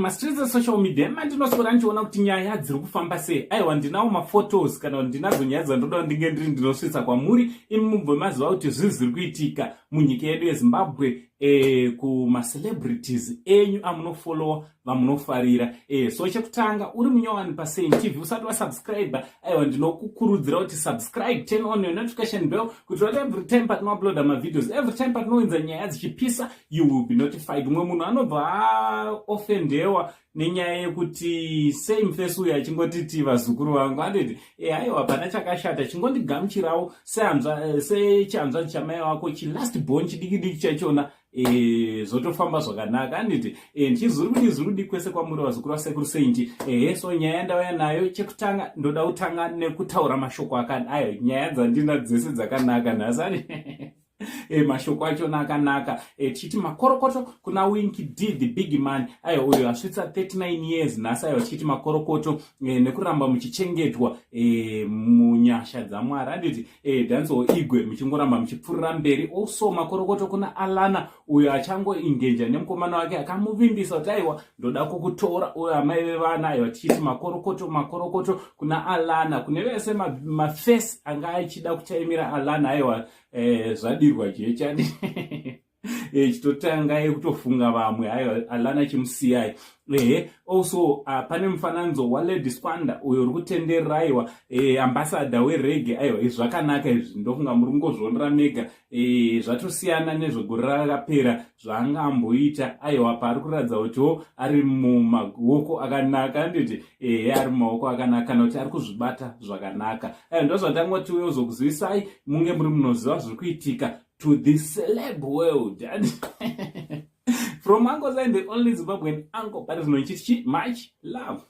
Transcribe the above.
streets of social media mandinoswera ndichiona kuti nyaya dziri kufamba sei. Aiwa, ndinawo maphotos kana ndinazo nyaya dzandoda ndinge ndiri ndinosvitsa kwamuri imi mubve maziva kuti zviri kuitika munyika yedu yeZimbabwe kuma celebrities enyu amunofollowa vamunofarira. So chekutanga uri munyowani paSaint TV usati wasubscribe, aiwa ndinokukurudzira kuti subscribe, turn on your notification bell kuti every time patinouploada mavideos, every time patinounza nyaya dzichipisa, you will be notified. Umwe munhu anobva ofendewa nenyaya yekuti same face uyu achingotiti vazukuru vangu anditi aiwa pana chakashata chingondigamuchirawo sechanzwa chamai wako chilast born chidiki chachona zvotofamba zvakanaka anditi ndichizurudi kwese kwamuri vazukuru vasekuru Saint. So nyaya ndauya nayo chekutanga ndoda kutanga nekutaura mashoko akadai. Nyaya dzandina dzese dzakanaka nhasani mashoko achona akanaka. Tichiti makorokoto kuna WINKY D the big man, aiwa uyo asvitsa 39 years nhasi. Aiwa tichiti makorokoto nekuramba muchichengetwa munyasha dzaMwari anditi dhanzo igwe muchingoramba muchipfurira mberi. Also makorokoto kuna ALLANNAH uyo achangoingenja nemukomana wake akamuvimbisa kuti aiwa ndoda kukutora uyo amai vevana. Aiwa tichiti makorokoto kuna ALLANNAH, kune vese mafase anga achida kuchaimira ALLANNAH. Aiwa zvadirwa chechani chitotanga kutofunga vamwe. Aiwa ALLANNAH chimusiyai. Also pane mufananidzo waLady Squanda uyo uri kutenderera aiwa ambassador wereggae. Aiwa zvakanaka izvi, ndofunga muri kungozvionera mega. Zvatosiyana nezvegore rakapera zvaangamboita. Aiwa pari kuratidza kuti ari mumaoko akanaka anditi ari mumaoko akanaka nokuti ari kuzvibata zvakanaka. Ndo zvatangoti uzokuzivisai munge muri munoziva zviri kuitika to the celeb world. From Uncle Zain, the only Zimbabwean uncle, that is no much love.